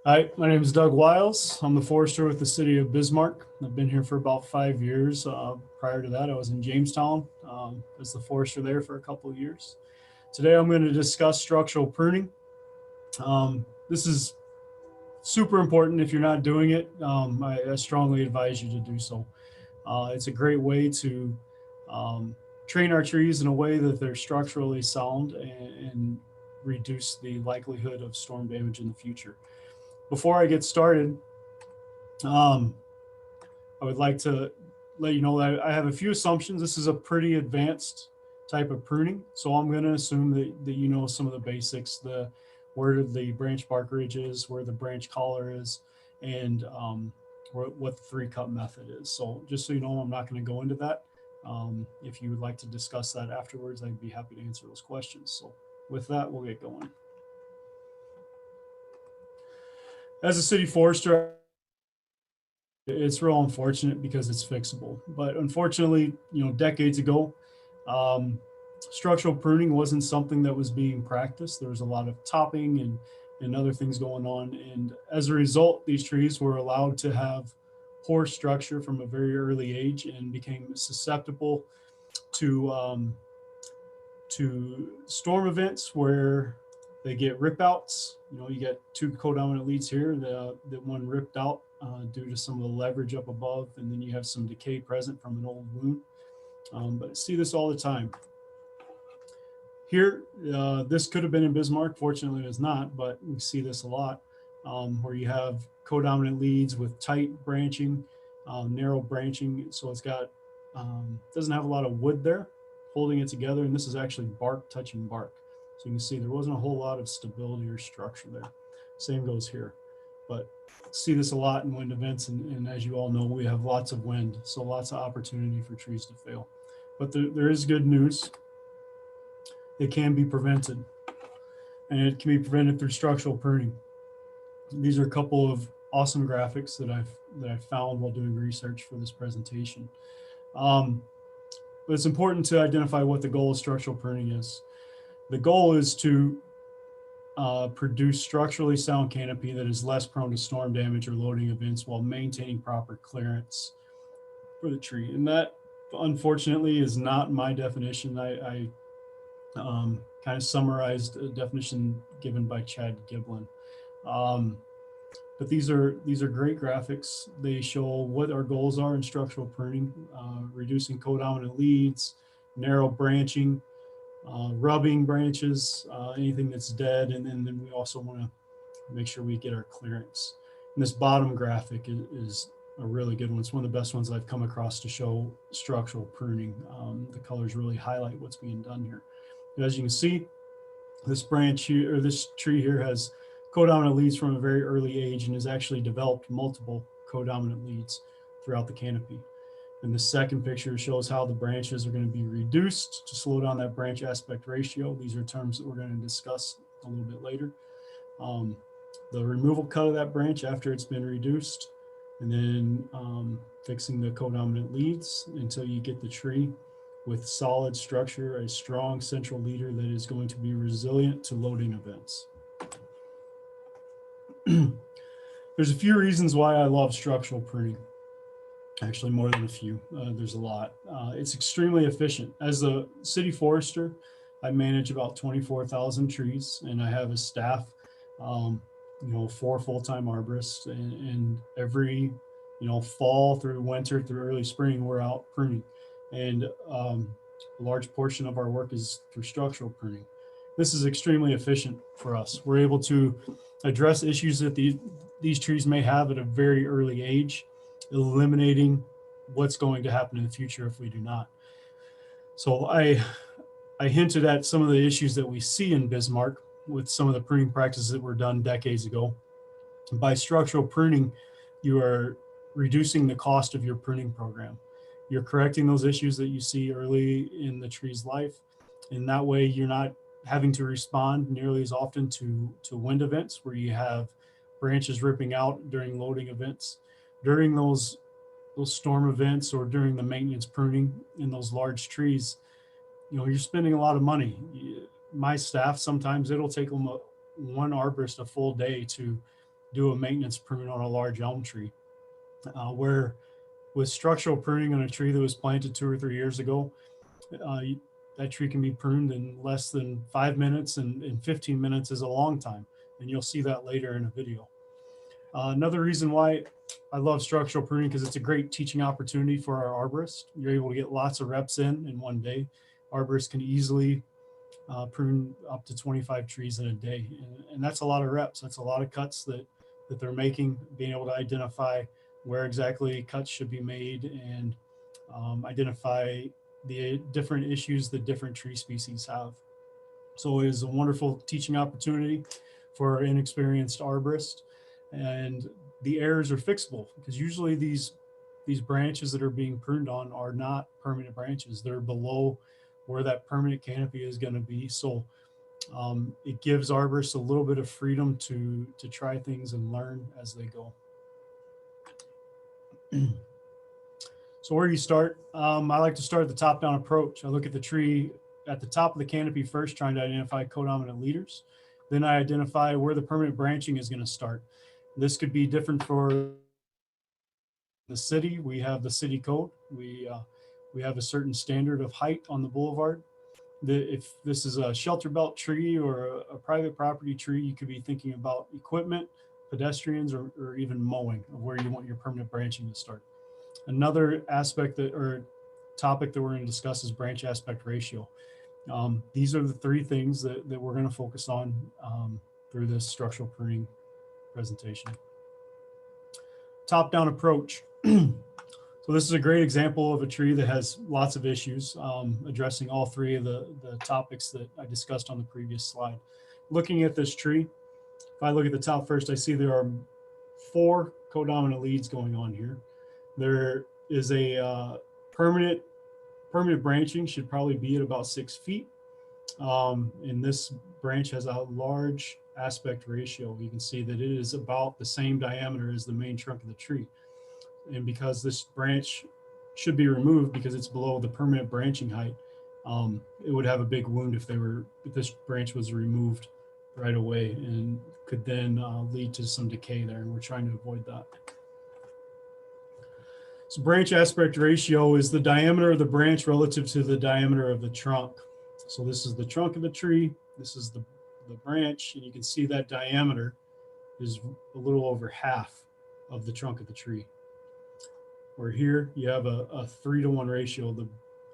Hi, my name is Doug Wiles. I'm the forester with the city of Bismarck. I've been here for about 5 years. Prior to that, I was in Jamestown as the forester there for a couple of years. Today, I'm going to discuss structural pruning. This is super important. If you're not doing it, I strongly advise you to do so. It's a great way to um, train our trees in a way that they're structurally sound and reduce the likelihood of storm damage in the future. Before I get started, um, I would like to let you know that I have a few assumptions. This is a pretty advanced type of pruning, so I'm going to assume that you know some of the basics, the where the branch bark ridge is, where the branch collar is, and what the three cut method is. So just so you know, I'm not going to go into that. If you would like to discuss that afterwards, I'd be happy to answer those questions. So with that, we'll get going. As a city forester, it's real unfortunate because it's fixable. But unfortunately, decades ago, um, structural pruning wasn't something that was being practiced. There was a lot of topping and other things going on. And as a result, these trees were allowed to have poor structure from a very early age and became susceptible to storm events where they get rip outs. You get two codominant leads here that one ripped out due to some of the leverage up above, and then you have some decay present from an old wound. But I see this all the time. Here, this could have been in Bismarck. Fortunately, it's not, but we see this a lot where you have codominant leads with tight branching, narrow branching. So it's got, doesn't have a lot of wood there holding it together. And this is actually bark touching bark. So you can see there wasn't a whole lot of stability or structure there. Same goes here. But see this a lot in wind events. And as you all know, we have lots of wind. So lots of opportunity for trees to fail. But there is good news. It can be prevented, and it can be prevented through structural pruning. These are a couple of awesome graphics that I've found while doing research for this presentation. But it's important to identify what the goal of structural pruning is. The goal is to produce structurally sound canopy that is less prone to storm damage or loading events while maintaining proper clearance for the tree. And that, unfortunately, is not my definition. I kind of summarized a definition given by Chad Giblin. Um, but these are great graphics. They show what our goals are in structural pruning, reducing codominant leads, narrow branching, rubbing branches, anything that's dead, and then we also want to make sure we get our clearance. And this bottom graphic is a really good one. It's one of the best ones I've come across to show structural pruning. The colors really highlight what's being done here. As you can see, this branch here, or this tree here, has codominant leads from a very early age and has actually developed multiple codominant leads throughout the canopy. And the second picture shows how the branches are going to be reduced to slow down that branch aspect ratio. These are terms that we're going to discuss a little bit later. The removal cut of that branch after it's been reduced, and then fixing the codominant leads until you get the tree with solid structure, a strong central leader that is going to be resilient to loading events. There's a few reasons why I love structural pruning. Actually, more than a few. There's a lot. It's extremely efficient. As a city forester, I manage about 24,000 trees, and I have a staff, 4 full-time arborists, and every, fall through winter through early spring, we're out pruning. And a large portion of our work is through structural pruning. This is extremely efficient for us. We're able to address issues that these trees may have at a very early age, eliminating what's going to happen in the future if we do not. So I hinted at some of the issues that we see in Bismarck with some of the pruning practices that were done decades ago. By structural pruning, you are reducing the cost of your pruning program. You're correcting those issues that you see early in the tree's life. And that way you're not having to respond nearly as often to wind events where you have branches ripping out during loading events. During those storm events or during the maintenance pruning in those large trees, you're spending a lot of money. My staff, sometimes it'll take them one arborist a full day to do a maintenance prune on a large elm tree. Where with structural pruning on a tree that was planted 2 or 3 years ago, that tree can be pruned in less than 5 minutes, and 15 minutes is a long time. And you'll see that later in a video. Another reason why I love structural pruning, because it's a great teaching opportunity for our arborists. You're able to get lots of reps in one day. Arborists can easily prune up to 25 trees in a day. And that's a lot of reps. That's a lot of cuts that they're making, being able to identify where exactly cuts should be made, and identify the different issues that different tree species have. So it is a wonderful teaching opportunity for an inexperienced arborist. And the errors are fixable, because usually these branches that are being pruned on are not permanent branches. They're below where that permanent canopy is going to be. So it gives arborists a little bit of freedom to try things and learn as they go. So where do you start? I like to start at the top-down approach. I look at the tree at the top of the canopy first, trying to identify codominant leaders. Then I identify where the permanent branching is going to start. This could be different for the city. We have the city code. We have a certain standard of height on the boulevard. If this is a shelter belt tree or a private property tree, you could be thinking about equipment, pedestrians, or even mowing of where you want your permanent branching to start. Another aspect or topic that we're going to discuss is branch aspect ratio. These are the 3 things that we're going to focus on through this structural pruning presentation. Top-down approach. So this is a great example of a tree that has lots of issues, addressing all 3 of the topics that I discussed on the previous slide. Looking at this tree, if I look at the top first, I see there are 4 codominant leads going on here. There is a permanent branching, should probably be at about 6 feet. And this branch has a large aspect ratio. You can see that it is about the same diameter as the main trunk of the tree. And because this branch should be removed because it's below the permanent branching height, it would have a big wound if this branch was removed right away, and could then lead to some decay there. And we're trying to avoid that. So branch aspect ratio is the diameter of the branch relative to the diameter of the trunk. So this is the trunk of the tree. This is the branch, and you can see that diameter is a little over half of the trunk of the tree. Where here you have a 3-to-1 ratio. The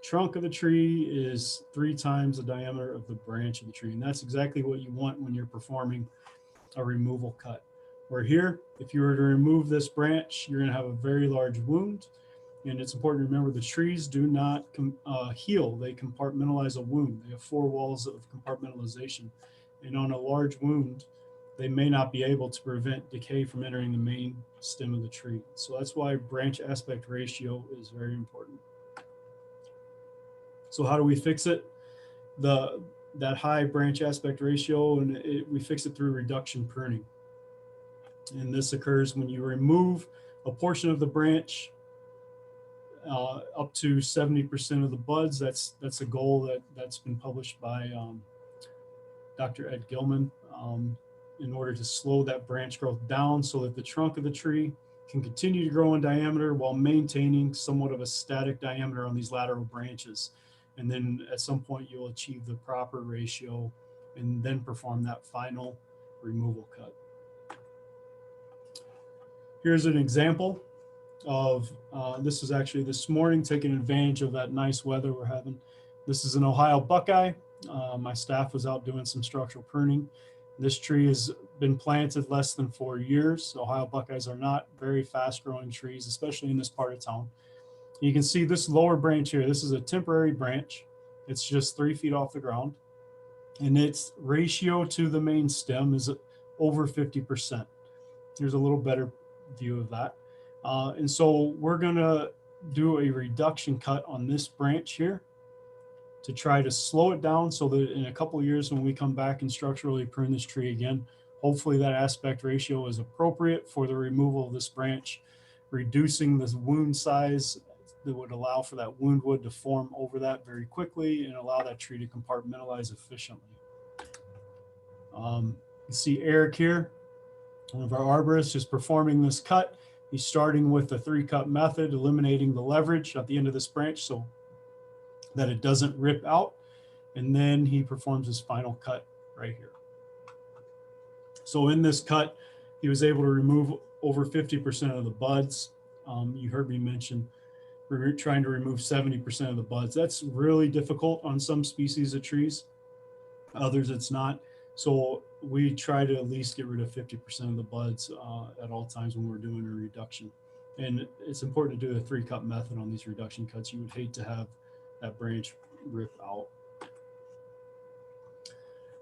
trunk of the tree is 3 times the diameter of the branch of the tree. And that's exactly what you want when you're performing a removal cut. Where here, if you were to remove this branch, you're going to have a very large wound. And it's important to remember the trees do not heal. They compartmentalize a wound. They have 4 walls of compartmentalization. And on a large wound, they may not be able to prevent decay from entering the main stem of the tree. So that's why branch aspect ratio is very important. So how do we fix it? That high branch aspect ratio, and we fix it through reduction pruning. And this occurs when you remove a portion of the branch up to 70% of the buds. That's a goal that's been published by Dr. Ed Gilman, in order to slow that branch growth down so that the trunk of the tree can continue to grow in diameter while maintaining somewhat of a static diameter on these lateral branches. And then at some point you'll achieve the proper ratio and then perform that final removal cut. Here's an example of, this was actually this morning, taking advantage of that nice weather we're having. This is an Ohio buckeye. My staff was out doing some structural pruning. This tree has been planted less than 4 years. Ohio buckeyes are not very fast growing trees, especially in this part of town. You can see this lower branch here. This is a temporary branch. It's just 3 feet off the ground. And its ratio to the main stem is over 50%. Here's a little better view of that. And so we're gonna do a reduction cut on this branch here to try to slow it down so that in a couple of years when we come back and structurally prune this tree again, hopefully that aspect ratio is appropriate for the removal of this branch, reducing this wound size that would allow for that wound wood to form over that very quickly and allow that tree to compartmentalize efficiently. You see Eric here. One of our arborists is performing this cut. He's starting with the 3-cut method, eliminating the leverage at the end of this branch so that it doesn't rip out. And then he performs his final cut right here. So in this cut, he was able to remove over 50% of the buds. You heard me mention we're trying to remove 70% of the buds. That's really difficult on some species of trees. Others it's not. So we try to at least get rid of 50% of the buds at all times when we're doing a reduction. And it's important to do the 3-cut method on these reduction cuts. You would hate to have that branch rip out.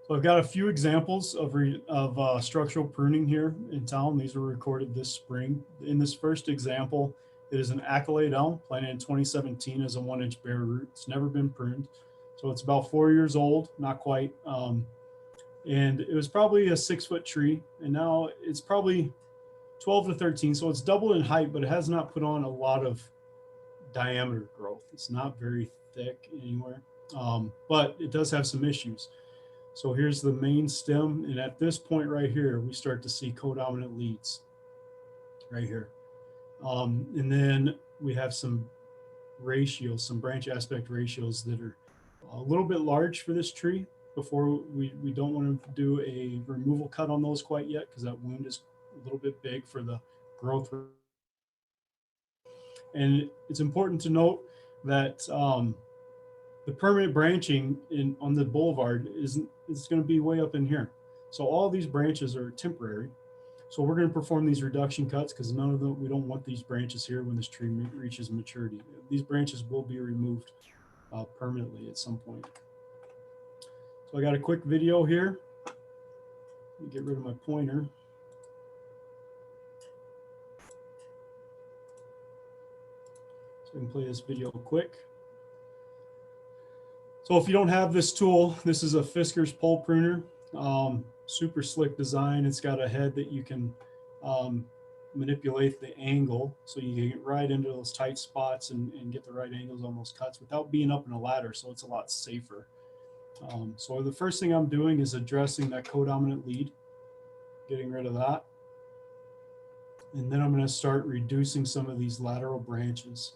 So I've got a few examples of structural pruning here in town. These were recorded this spring. In this first example, it is an accolade elm planted in 2017 as a 1-inch bare root. It's never been pruned. So it's about 4 years old, not quite. And it was probably a 6-foot tree. And now it's probably 12 to 13. So it's doubled in height, but it has not put on a lot of diameter growth. It's not very thick anywhere, but it does have some issues. So here's the main stem. And at this point right here, we start to see codominant leads right here. And then we have some ratios, some branch aspect ratios that are a little bit large for this tree. Before we don't want to do a removal cut on those quite yet because that wound is a little bit big for the growth. And it's important to note that the permanent branching on the boulevard is going to be way up in here. So all these branches are temporary. So we're going to perform these reduction cuts because none of them, we don't want these branches here when this tree reaches maturity. These branches will be removed permanently at some point. So I got a quick video here. Let me get rid of my pointer. So I can play this video quick. So if you don't have this tool, this is a Fiskars pole pruner. Super slick design. It's got a head that you can manipulate the angle so you can get right into those tight spots and get the right angles on those cuts without being up in a ladder, so it's a lot safer. So the first thing I'm doing is addressing that codominant lead, getting rid of that. And then I'm going to start reducing some of these lateral branches.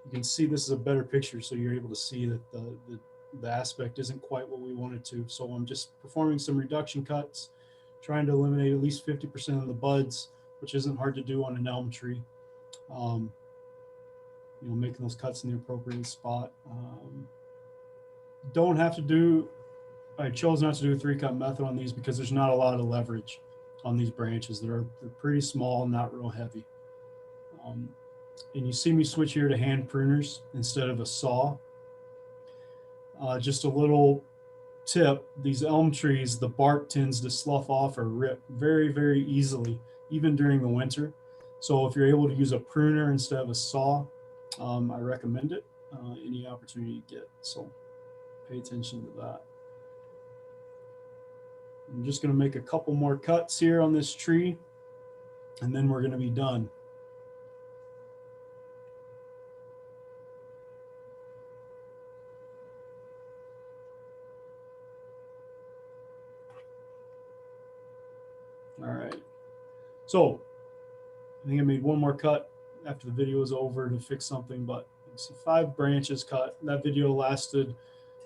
You can see this is a better picture, so you're able to see that the aspect isn't quite what we wanted to. So I'm just performing some reduction cuts, trying to eliminate at least 50% of the buds, which isn't hard to do on an elm tree. You know, making those cuts in the appropriate spot. Don't have to do, I chose not to do a 3-cut method on these because there's not a lot of leverage on these branches. They're pretty small and not real heavy. And you see me switch here to hand pruners instead of a saw. Just a little tip, these elm trees, the bark tends to slough off or rip very, very easily, even during the winter. So if you're able to use a pruner instead of a saw, I recommend it any opportunity you get. So pay attention to that. I'm just going to make a couple more cuts here on this tree, and then we're going to be done. All right. So I think I made one more cut after the video was over to fix something, but you see 5 branches cut. That video lasted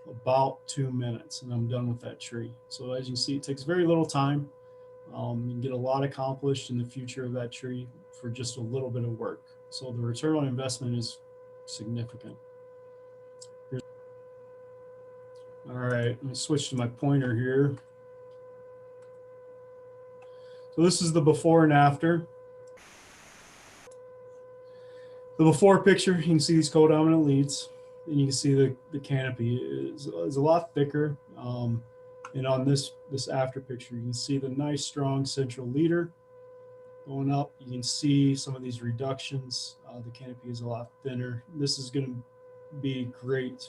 about 2 minutes and I'm done with that tree. So as you can see, it takes very little time. You can get a lot accomplished in the future of that tree for just a little bit of work. So the return on investment is significant. All right, let me switch to my pointer here. So this is the before and after. The before picture, you can see these codominant leads, and you can see the canopy is a lot thicker. And on this after picture, you can see the nice strong central leader going up. You can see some of these reductions. The canopy is a lot thinner. This is going to be great.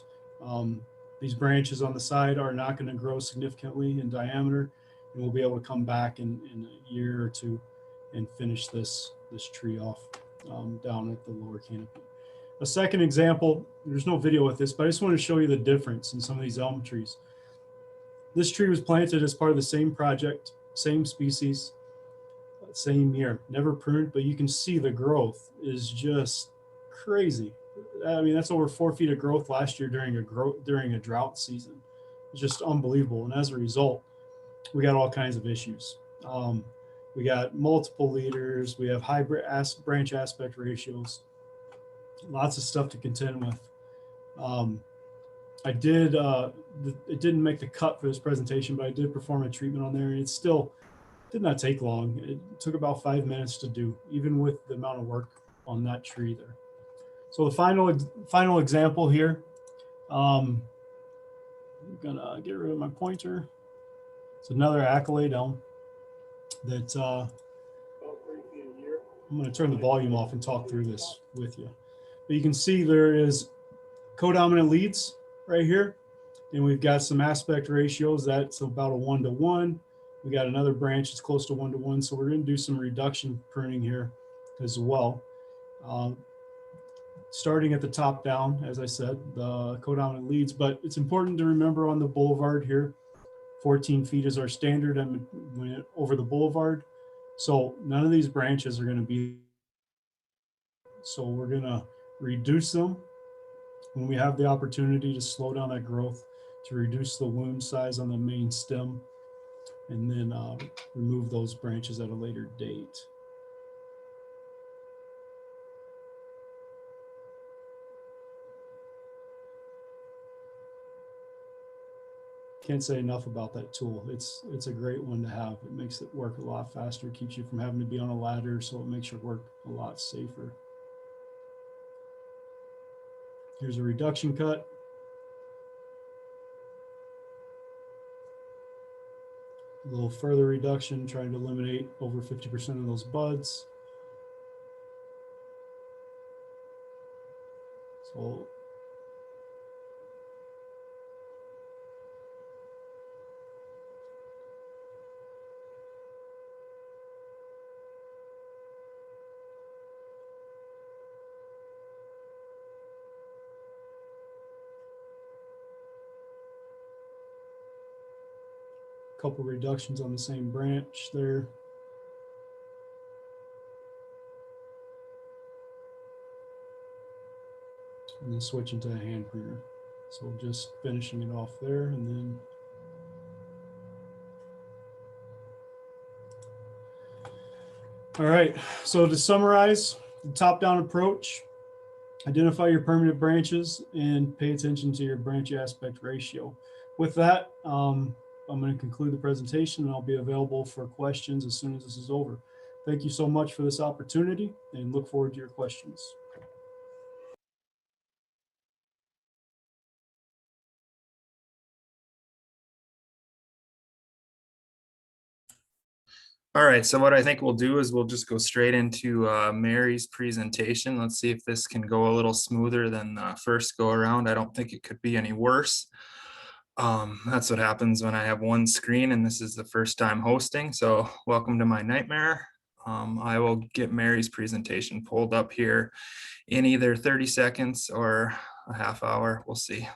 These branches on the side are not going to grow significantly in diameter, and we'll be able to come back in a year or two and finish this tree off down at the lower canopy. A second example, there's no video with this, but I just want to show you the difference in some of these elm trees. This tree was planted as part of the same project, same species. Same year, never pruned, but you can see the growth is just crazy. I mean, that's over 4 feet of growth last year during a drought season. It's just unbelievable. And as a result, we got all kinds of issues. We got multiple leaders. We have high branch aspect ratios. Lots of stuff to contend with. I did. It didn't make the cut for this presentation, but I did perform a treatment on there, and it still did not take long. It took about 5 minutes to do, even with the amount of work on that tree there. So the final example here. I'm gonna get rid of my pointer. It's another accolade elm that I'm going to turn the volume off and talk through this with you. But you can see there is codominant leads right here, and we've got some aspect ratios that's about a 1-to-1. We got another branch that's close to 1-to-1, so we're going to do some reduction pruning here as well. Starting at the top down, as I said, the codominant leads, but it's important to remember on the boulevard here, 14 feet is our standard and over the boulevard. So none of these branches are going to be, so we're going to reduce them when we have the opportunity to slow down that growth, to reduce the wound size on the main stem, and then remove those branches at a later date. Can't say enough about that tool. It's a great one to have. It makes it work a lot faster, keeps you from having to be on a ladder, so it makes your work a lot safer. Here's a reduction cut. A little further reduction, trying to eliminate over 50% of those buds. So couple reductions on the same branch there. And then switching to a hand pruner. So just finishing it off there, and then all right, so to summarize, the top-down approach, identify your permanent branches and pay attention to your branch aspect ratio. With that, I'm going to conclude the presentation, and I'll be available for questions as soon as this is over. Thank you so much for this opportunity, and look forward to your questions. All right, so what I think we'll do is we'll just go straight into Mary's presentation. Let's see if this can go a little smoother than the first go around. I don't think it could be any worse. That's what happens when I have one screen and this is the first time hosting. So welcome to my nightmare. I will get Mary's presentation pulled up here in either 30 seconds or a half hour. We'll see.